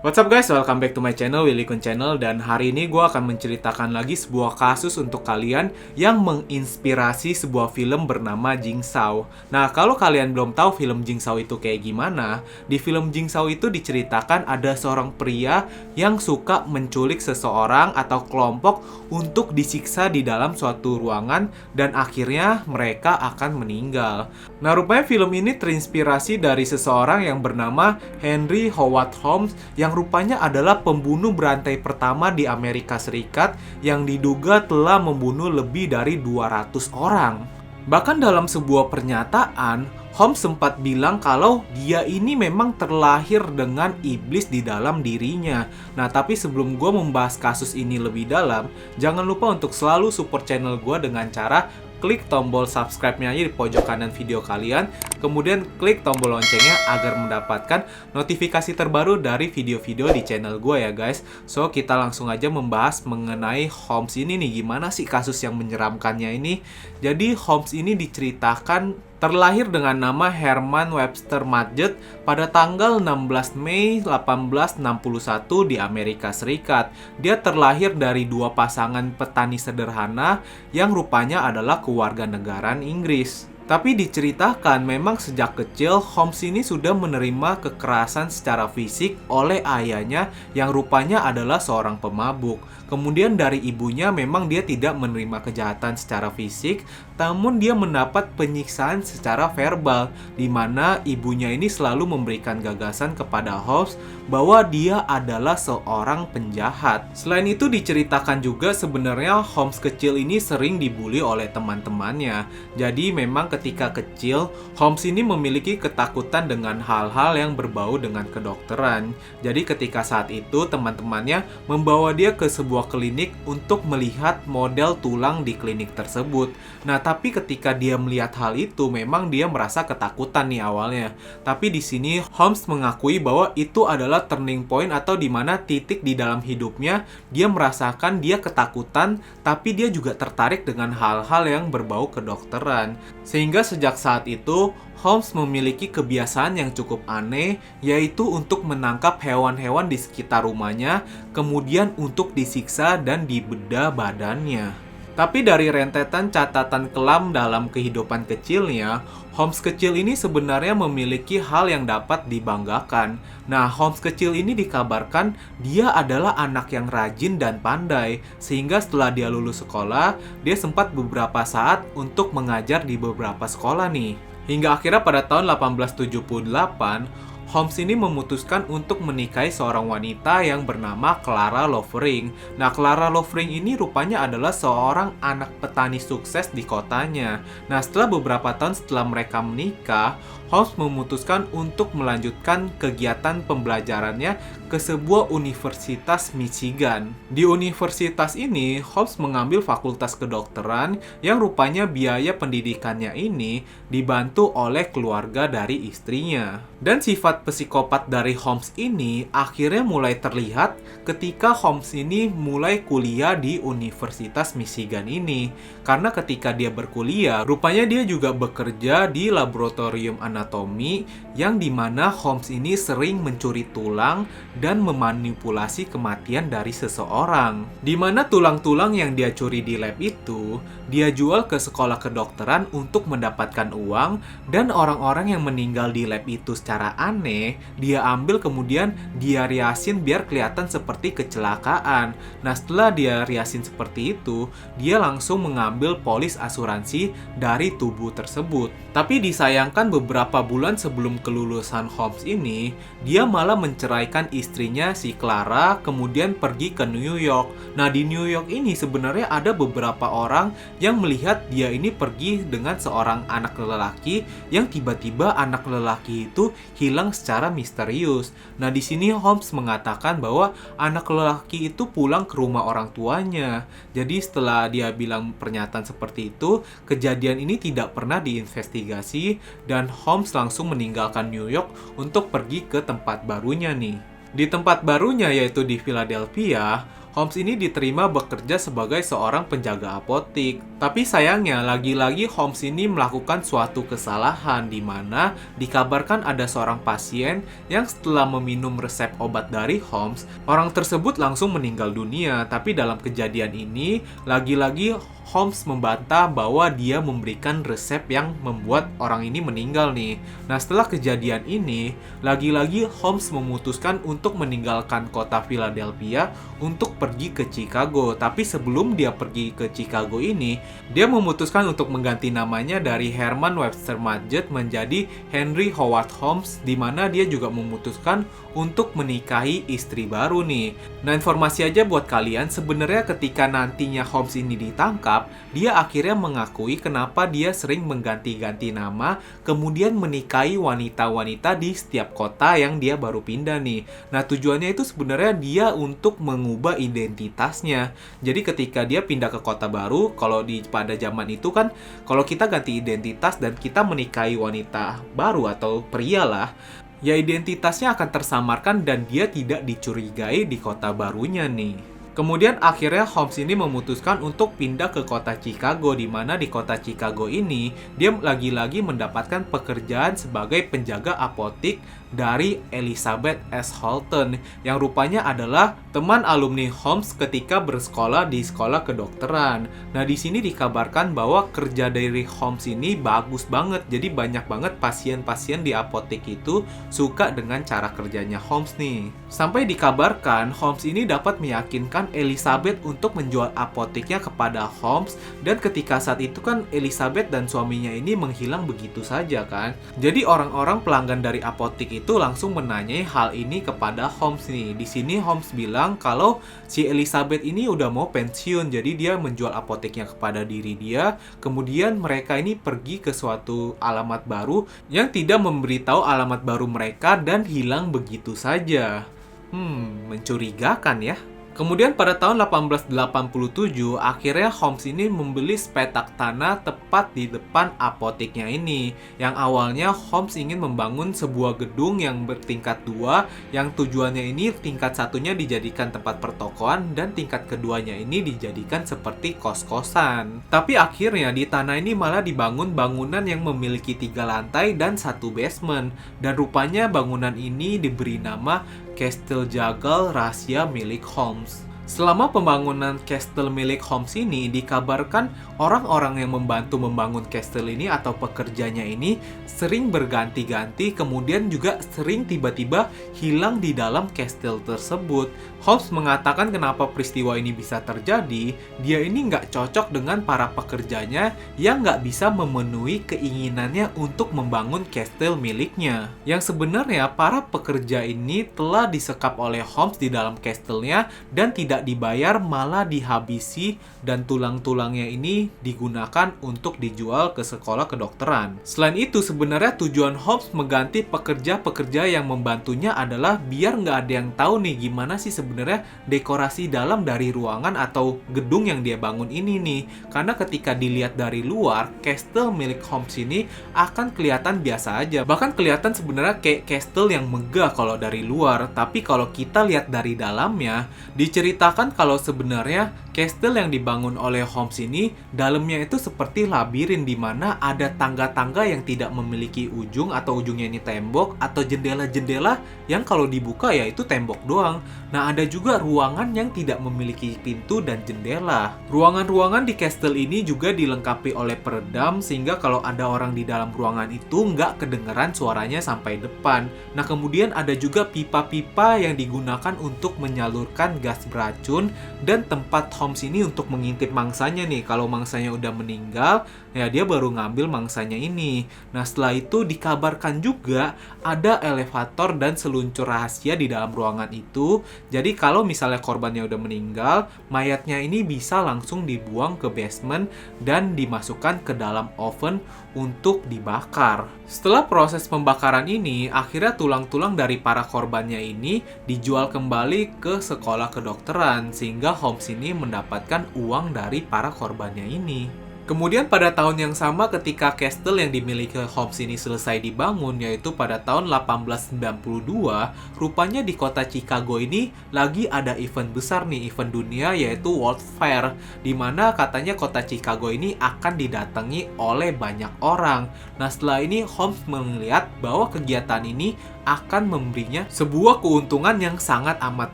What's up guys, welcome back to my channel, Willy Kun Channel. Dan hari ini gue akan menceritakan lagi sebuah kasus untuk kalian yang menginspirasi sebuah film bernama Jigsaw. Nah, kalau kalian belum tahu film Jigsaw itu kayak gimana, di film Jigsaw itu diceritakan ada seorang pria yang suka menculik seseorang atau kelompok untuk disiksa di dalam suatu ruangan dan akhirnya mereka akan meninggal. Nah, rupanya film ini terinspirasi dari seseorang yang bernama Henry Howard Holmes yang rupanya adalah pembunuh berantai pertama di Amerika Serikat yang diduga telah membunuh lebih dari 200 orang. Bahkan dalam sebuah pernyataan, Holmes sempat bilang kalau dia ini memang terlahir dengan iblis di dalam dirinya. Nah, tapi sebelum gue membahas kasus ini lebih dalam, jangan lupa untuk selalu support channel gue dengan cara klik tombol subscribe-nya aja di pojok kanan video kalian, kemudian klik tombol loncengnya agar mendapatkan notifikasi terbaru dari video-video di channel gue ya guys. So, kita langsung aja membahas mengenai Holmes ini nih, gimana sih kasus yang menyeramkannya ini. Jadi, Holmes ini diceritakan terlahir dengan nama Herman Webster Mudgett pada tanggal 16 Mei 1861 di Amerika Serikat. Dia terlahir dari dua pasangan petani sederhana yang rupanya adalah kewarganegaraan Inggris. Tapi diceritakan memang sejak kecil Holmes ini sudah menerima kekerasan secara fisik oleh ayahnya yang rupanya adalah seorang pemabuk. Kemudian dari ibunya memang dia tidak menerima kejahatan secara fisik, namun dia mendapat penyiksaan secara verbal, di mana ibunya ini selalu memberikan gagasan kepada Holmes bahwa dia adalah seorang penjahat. Selain itu diceritakan juga sebenarnya Holmes kecil ini sering dibully oleh teman-temannya. Jadi memang ketika kecil, Holmes ini memiliki ketakutan dengan hal-hal yang berbau dengan kedokteran. Jadi ketika saat itu teman-temannya membawa dia ke sebuah klinik untuk melihat model tulang di klinik tersebut. Nah, tapi ketika dia melihat hal itu, memang dia merasa ketakutan nih awalnya. Tapi di sini Holmes mengakui bahwa itu adalah turning point atau di mana titik di dalam hidupnya dia merasakan dia ketakutan, tapi dia juga tertarik dengan hal-hal yang berbau kedokteran. Sehingga sejak saat itu, Holmes memiliki kebiasaan yang cukup aneh, yaitu untuk menangkap hewan-hewan di sekitar rumahnya, kemudian untuk disiksa dan dibedah badannya. Tapi dari rentetan catatan kelam dalam kehidupan kecilnya, Holmes kecil ini sebenarnya memiliki hal yang dapat dibanggakan. Nah, Holmes kecil ini dikabarkan dia adalah anak yang rajin dan pandai, sehingga setelah dia lulus sekolah, dia sempat beberapa saat untuk mengajar di beberapa sekolah nih. Hingga akhirnya pada tahun 1878, Holmes ini memutuskan untuk menikahi seorang wanita yang bernama Clara Lovering. Nah, Clara Lovering ini rupanya adalah seorang anak petani sukses di kotanya. Nah, setelah beberapa tahun setelah mereka menikah, Holmes memutuskan untuk melanjutkan kegiatan pembelajarannya ke sebuah universitas Michigan. Di universitas ini, Holmes mengambil fakultas kedokteran yang rupanya biaya pendidikannya ini dibantu oleh keluarga dari istrinya. Dan sifat psikopat dari Holmes ini akhirnya mulai terlihat ketika Holmes ini mulai kuliah di Universitas Michigan ini. Karena ketika dia berkuliah, rupanya dia juga bekerja di laboratorium anatomi yang dimana Holmes ini sering mencuri tulang dan memanipulasi kematian dari seseorang. Dimana tulang-tulang yang dia curi di lab itu, dia jual ke sekolah kedokteran untuk mendapatkan uang, dan orang-orang yang meninggal di lab itu secara aneh, dia ambil kemudian dia riasin biar kelihatan seperti kecelakaan. Nah, setelah dia riasin seperti itu, dia langsung mengambil polis asuransi dari tubuh tersebut. Tapi disayangkan beberapa bulan sebelum kelulusan Holmes ini, dia malah menceraikan istrinya si Clara, kemudian pergi ke New York. Nah, di New York ini sebenarnya ada beberapa orang yang melihat dia ini pergi dengan seorang anak lelaki yang tiba-tiba anak lelaki itu hilang secara misterius. Nah, di sini Holmes mengatakan bahwa anak lelaki itu pulang ke rumah orang tuanya. Jadi setelah dia bilang pernyataan seperti itu, kejadian ini tidak pernah diinvestigasi dan Holmes langsung meninggalkan New York untuk pergi ke tempat barunya nih. Di tempat barunya yaitu di Philadelphia, Holmes ini diterima bekerja sebagai seorang penjaga apotik. Tapi sayangnya, lagi-lagi Holmes ini melakukan suatu kesalahan di mana dikabarkan ada seorang pasien yang setelah meminum resep obat dari Holmes, orang tersebut langsung meninggal dunia. Tapi dalam kejadian ini, lagi-lagi Holmes membantah bahwa dia memberikan resep yang membuat orang ini meninggal nih. Nah, setelah kejadian ini, lagi-lagi Holmes memutuskan untuk meninggalkan kota Philadelphia untuk pergi ke Chicago. Tapi sebelum dia pergi ke Chicago ini, dia memutuskan untuk mengganti namanya dari Herman Webster Mudgett menjadi Henry Howard Holmes, di mana dia juga memutuskan untuk menikahi istri baru nih. Nah, informasi aja buat kalian, sebenarnya ketika nantinya Holmes ini ditangkap, dia akhirnya mengakui kenapa dia sering mengganti-ganti nama, kemudian menikahi wanita-wanita di setiap kota yang dia baru pindah nih. Nah, tujuannya itu sebenarnya dia untuk mengubah identitasnya. Jadi ketika dia pindah ke kota baru, kalau pada zaman itu kan, kalau kita ganti identitas dan kita menikahi wanita baru atau pria lah, ya identitasnya akan tersamarkan dan dia tidak dicurigai di kota barunya nih. Kemudian akhirnya Holmes ini memutuskan untuk pindah ke kota Chicago, di mana di kota Chicago ini dia lagi-lagi mendapatkan pekerjaan sebagai penjaga apotik dari Elizabeth S. Holton yang rupanya adalah teman alumni Holmes ketika bersekolah di sekolah kedokteran. Nah, di sini dikabarkan bahwa kerja dari Holmes ini bagus banget. Jadi banyak banget pasien-pasien di apotek itu suka dengan cara kerjanya Holmes nih. Sampai dikabarkan Holmes ini dapat meyakinkan Elizabeth untuk menjual apoteknya kepada Holmes, dan ketika saat itu kan Elizabeth dan suaminya ini menghilang begitu saja kan. Jadi orang-orang pelanggan dari apotek itu langsung menanyai hal ini kepada Holmes nih. Di sini Holmes bilang kalau si Elizabeth ini udah mau pensiun, jadi dia menjual apoteknya kepada diri dia. Kemudian mereka ini pergi ke suatu alamat baru yang tidak memberitahu alamat baru mereka dan hilang begitu saja. Mencurigakan ya. Kemudian pada tahun 1887, akhirnya Holmes ini membeli sepetak tanah tepat di depan apoteknya ini. Yang awalnya Holmes ingin membangun sebuah gedung yang bertingkat 2, yang tujuannya ini tingkat satunya dijadikan tempat pertokoan dan tingkat keduanya ini dijadikan seperti kos-kosan. Tapi akhirnya di tanah ini malah dibangun bangunan yang memiliki 3 lantai dan 1 basement. Dan rupanya bangunan ini diberi nama Castle Jagal Rahasia milik Holmes. Selama pembangunan kastel milik Holmes ini, dikabarkan orang-orang yang membantu membangun kastel ini atau pekerjanya ini sering berganti-ganti, kemudian juga sering tiba-tiba hilang di dalam kastel tersebut. Holmes mengatakan kenapa peristiwa ini bisa terjadi, dia ini nggak cocok dengan para pekerjanya yang nggak bisa memenuhi keinginannya untuk membangun kastel miliknya. Yang sebenarnya para pekerja ini telah disekap oleh Holmes di dalam kastelnya dan tidak dibayar, malah dihabisi, dan tulang-tulangnya ini digunakan untuk dijual ke sekolah kedokteran. Selain itu, sebenarnya tujuan Holmes mengganti pekerja-pekerja yang membantunya adalah biar nggak ada yang tahu nih gimana sih sebenarnya dekorasi dalam dari ruangan atau gedung yang dia bangun ini nih. Karena ketika dilihat dari luar, kastel milik Holmes ini akan kelihatan biasa aja. Bahkan kelihatan sebenarnya kayak kastel yang megah kalau dari luar. Tapi kalau kita lihat dari dalamnya, diceritakan kalau sebenarnya kastel yang dibangun oleh Holmes ini dalamnya itu seperti labirin, di mana ada tangga-tangga yang tidak memiliki ujung atau ujungnya ini tembok, atau jendela-jendela yang kalau dibuka ya itu tembok doang. Nah, ada juga ruangan yang tidak memiliki pintu dan jendela. Ruangan-ruangan di kastel ini juga dilengkapi oleh peredam sehingga kalau ada orang di dalam ruangan itu nggak kedengeran suaranya sampai depan. Nah, kemudian ada juga pipa-pipa yang digunakan untuk menyalurkan gas beracun, dan tempat Holmes ini untuk mengintip mangsanya nih. Kalau mangsanya udah meninggal, ya dia baru ngambil mangsanya ini. Nah, setelah itu dikabarkan juga ada elevator dan seluncur rahasia di dalam ruangan itu. Jadi kalau misalnya korbannya udah meninggal, mayatnya ini bisa langsung dibuang ke basement dan dimasukkan ke dalam oven untuk dibakar. Setelah proses pembakaran ini, akhirnya tulang-tulang dari para korbannya ini dijual kembali ke sekolah kedokteran, sehingga Holmes ini mendapatkan uang dari para korbannya ini. Kemudian pada tahun yang sama ketika castle yang dimiliki Holmes ini selesai dibangun, yaitu pada tahun 1892, rupanya di kota Chicago ini lagi ada event besar nih, event dunia yaitu World Fair, di mana katanya kota Chicago ini akan didatangi oleh banyak orang. Nah, setelah ini Holmes melihat bahwa kegiatan ini akan memberinya sebuah keuntungan yang sangat amat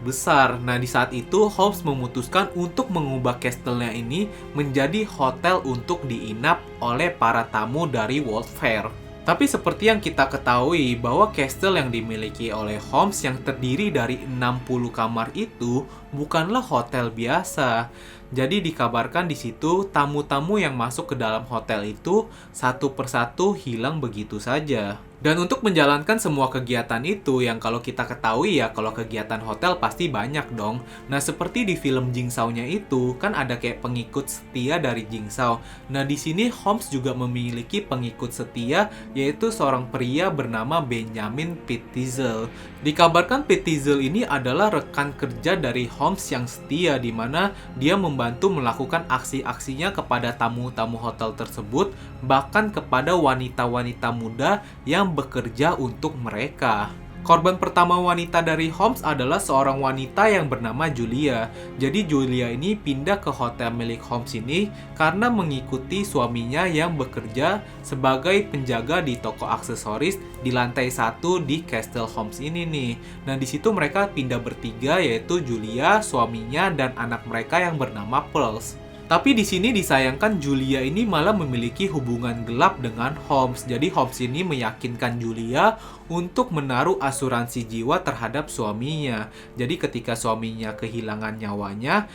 besar. Nah, di saat itu Holmes memutuskan untuk mengubah castle-nya ini menjadi hotel untuk diinap oleh para tamu dari World Fair. Tapi seperti yang kita ketahui bahwa castle yang dimiliki oleh Holmes yang terdiri dari 60 kamar itu bukanlah hotel biasa. Jadi dikabarkan di situ tamu-tamu yang masuk ke dalam hotel itu satu persatu hilang begitu saja. Dan untuk menjalankan semua kegiatan itu, yang kalau kita ketahui ya, kalau kegiatan hotel pasti banyak dong. Nah, seperti di film Jigsaw-nya itu, kan ada kayak pengikut setia dari Jigsaw. Nah, di sini Holmes juga memiliki pengikut setia, yaitu seorang pria bernama Benjamin Pitezel. Dikabarkan Pitezel ini adalah rekan kerja dari Holmes yang setia, di mana dia membantu melakukan aksi-aksinya kepada tamu-tamu hotel tersebut, bahkan kepada wanita-wanita muda yang bekerja untuk mereka. Korban pertama wanita dari Holmes adalah seorang wanita yang bernama Julia. Jadi Julia ini pindah ke hotel milik Holmes ini karena mengikuti suaminya yang bekerja sebagai penjaga di toko aksesoris di lantai 1 di Castle Holmes ini nih. Nah, di situ mereka pindah bertiga, yaitu Julia, suaminya, dan anak mereka yang bernama Pearls. Tapi di sini disayangkan Julia ini malah memiliki hubungan gelap dengan Holmes. Jadi Holmes ini meyakinkan Julia untuk menaruh asuransi jiwa terhadap suaminya. Jadi ketika suaminya kehilangan nyawanya,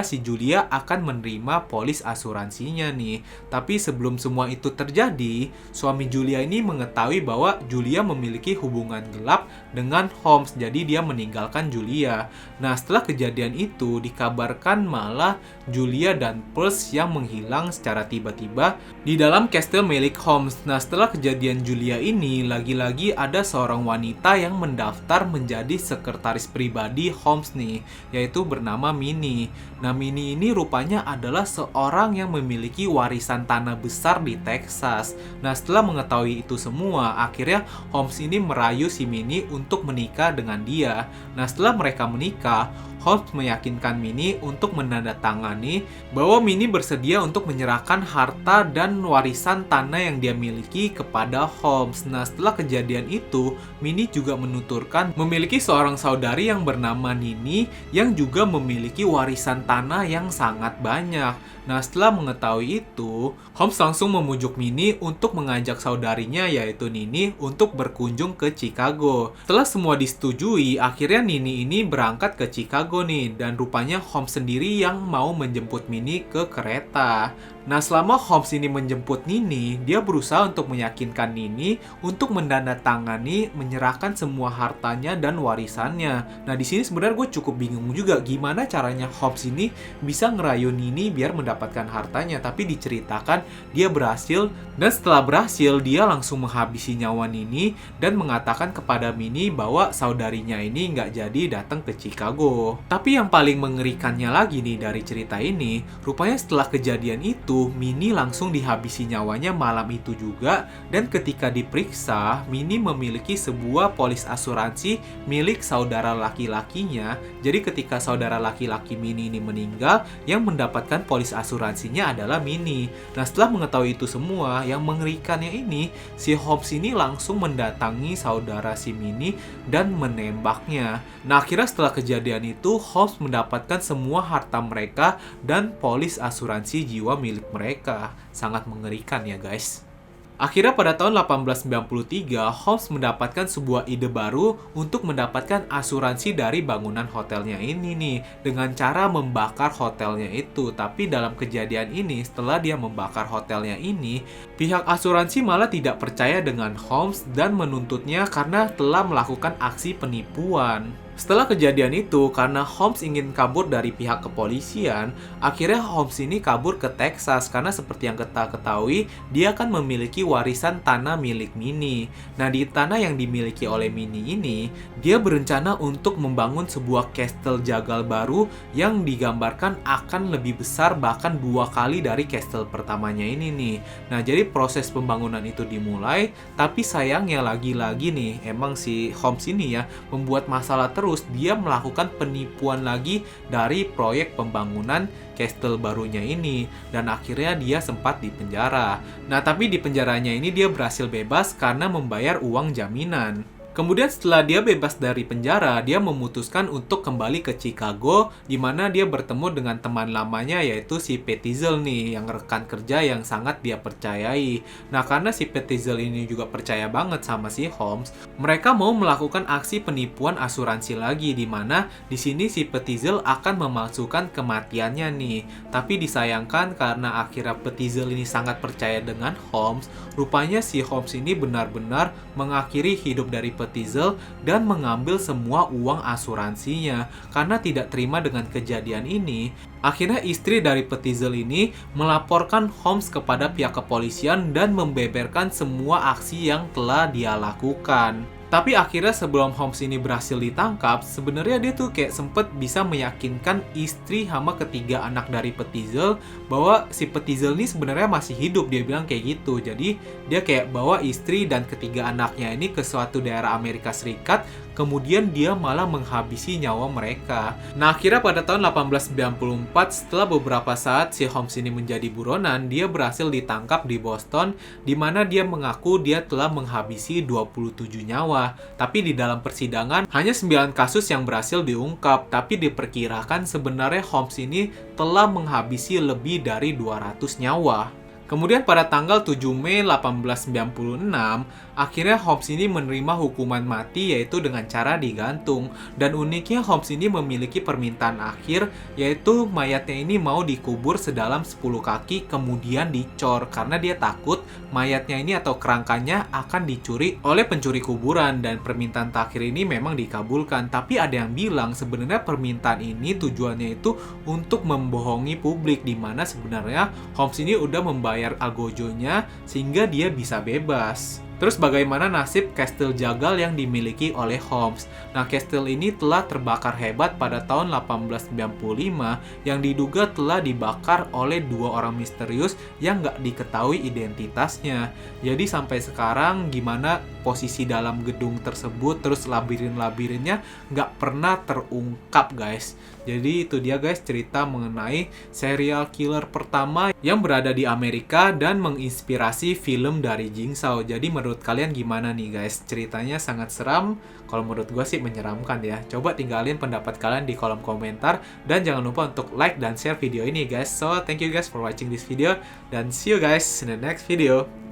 si Julia akan menerima polis asuransinya nih. Tapi sebelum semua itu terjadi, suami Julia ini mengetahui bahwa Julia memiliki hubungan gelap dengan Holmes. Jadi dia meninggalkan Julia. Nah, setelah kejadian itu dikabarkan malah Julia dan Pearls yang menghilang secara tiba-tiba di dalam castle milik Holmes. Nah, setelah kejadian Julia ini, lagi-lagi ada seorang wanita yang mendaftar menjadi sekretaris pribadi Holmes nih, yaitu bernama Minnie. Nah, Minnie ini rupanya adalah seorang yang memiliki warisan tanah besar di Texas. Nah, setelah mengetahui itu semua, akhirnya Holmes ini merayu si Minnie untuk menikah dengan dia. Nah, setelah mereka menikah, Holmes meyakinkan Minnie untuk menandatangani bahwa Minnie bersedia untuk menyerahkan harta dan warisan tanah yang dia miliki kepada Holmes. Nah, setelah kejadian itu, Minnie juga menuturkan memiliki seorang saudari yang bernama Nini yang juga memiliki warisan tanah yang sangat banyak. Nah, setelah mengetahui itu, Holmes langsung memujuk Minnie untuk mengajak saudarinya yaitu Nini untuk berkunjung ke Chicago. Setelah semua disetujui, akhirnya Nini ini berangkat ke Chicago nih, dan rupanya Holmes sendiri yang mau menjemput Minnie ke kereta. Nah, selama Holmes ini menjemput Nini, dia berusaha untuk meyakinkan Nini untuk menandatangani, menyerahkan semua hartanya dan warisannya. Nah, di sini sebenarnya gue cukup bingung juga gimana caranya Holmes ini bisa ngerayu Nini biar mendapatkan hartanya, tapi diceritakan dia berhasil, dan setelah berhasil dia langsung menghabisi nyawa Nini dan mengatakan kepada Minnie bahwa saudarinya ini nggak jadi datang ke Chicago. Tapi yang paling mengerikannya lagi nih dari cerita ini, rupanya setelah kejadian itu Minnie langsung dihabisi nyawanya malam itu juga, dan ketika diperiksa, Minnie memiliki sebuah polis asuransi milik saudara laki-lakinya. Jadi ketika saudara laki-laki Minnie ini meninggal, yang mendapatkan polis asuransinya adalah Minnie. Nah, setelah mengetahui itu semua, yang mengerikannya ini, si Holmes ini langsung mendatangi saudara si Minnie dan menembaknya. Nah, akhirnya setelah kejadian itu, Holmes mendapatkan semua harta mereka dan polis asuransi jiwa milik mereka. Sangat mengerikan ya guys. Akhirnya pada tahun 1893, Holmes mendapatkan sebuah ide baru untuk mendapatkan asuransi dari bangunan hotelnya ini nih, dengan cara membakar hotelnya itu. Tapi dalam kejadian ini, setelah dia membakar hotelnya ini, pihak asuransi malah tidak percaya dengan Holmes dan menuntutnya karena telah melakukan aksi penipuan. Setelah kejadian itu, karena Holmes ingin kabur dari pihak kepolisian, akhirnya Holmes ini kabur ke Texas karena seperti yang kita ketahui, dia kan memiliki warisan tanah milik Minnie. Nah, di tanah yang dimiliki oleh Minnie ini, dia berencana untuk membangun sebuah kastel jagal baru yang digambarkan akan lebih besar bahkan 2 kali dari kastel pertamanya ini nih. Nah, jadi proses pembangunan itu dimulai, tapi sayangnya lagi-lagi nih, emang si Holmes ini ya, membuat masalah terus. Dia melakukan penipuan lagi dari proyek pembangunan kastel barunya ini, dan akhirnya dia sempat dipenjara. Nah, tapi di penjaranya ini dia berhasil bebas karena membayar uang jaminan. Kemudian setelah dia bebas dari penjara, dia memutuskan untuk kembali ke Chicago, di mana dia bertemu dengan teman lamanya yaitu si Pettizel nih, yang rekan kerja yang sangat dia percayai. Nah, karena si Pettizel ini juga percaya banget sama si Holmes, mereka mau melakukan aksi penipuan asuransi lagi, di mana di sini si Pettizel akan memalsukan kematiannya nih. Tapi disayangkan karena akhirnya Pettizel ini sangat percaya dengan Holmes, rupanya si Holmes ini benar-benar mengakhiri hidup dari Pettizel dan mengambil semua uang asuransinya. Karena tidak terima dengan kejadian ini, akhirnya istri dari Pettizel ini melaporkan Holmes kepada pihak kepolisian dan membeberkan semua aksi yang telah dia lakukan. Tapi akhirnya sebelum Holmes ini berhasil ditangkap, sebenarnya dia tuh kayak sempet bisa meyakinkan istri sama ketiga anak dari Pettizel bahwa si Pettizel ini sebenarnya masih hidup, dia bilang kayak gitu. Jadi dia kayak bawa istri dan ketiga anaknya ini ke suatu daerah Amerika Serikat, kemudian dia malah menghabisi nyawa mereka. Nah, akhirnya pada tahun 1894, setelah beberapa saat si Holmes ini menjadi buronan, dia berhasil ditangkap di Boston, di mana dia mengaku dia telah menghabisi 27 nyawa. Tapi di dalam persidangan, hanya 9 kasus yang berhasil diungkap, tapi diperkirakan sebenarnya Holmes ini telah menghabisi lebih dari 200 nyawa. Kemudian pada tanggal 7 Mei 1896, akhirnya Holmes ini menerima hukuman mati yaitu dengan cara digantung. Dan uniknya Holmes ini memiliki permintaan akhir, yaitu mayatnya ini mau dikubur sedalam 10 kaki kemudian dicor, karena dia takut mayatnya ini atau kerangkanya akan dicuri oleh pencuri kuburan. Dan permintaan terakhir ini memang dikabulkan. Tapi ada yang bilang sebenarnya permintaan ini tujuannya itu untuk membohongi publik, di mana sebenarnya Holmes ini udah membayar algojonya sehingga dia bisa bebas. Terus bagaimana nasib kastel jagal yang dimiliki oleh Holmes? Nah, kastel ini telah terbakar hebat pada tahun 1895 yang diduga telah dibakar oleh 2 orang misterius yang nggak diketahui identitasnya. Jadi sampai sekarang gimana posisi dalam gedung tersebut, terus labirin-labirinnya nggak pernah terungkap, guys. Jadi itu dia guys cerita mengenai serial killer pertama yang berada di Amerika dan menginspirasi film dari Jigsaw. Jadi menurut kalian gimana nih guys? Ceritanya sangat seram. Kalau menurut gue sih menyeramkan ya. Coba tinggalin pendapat kalian di kolom komentar. Dan jangan lupa untuk like dan share video ini guys. So thank you guys for watching this video. Dan see you guys in the next video.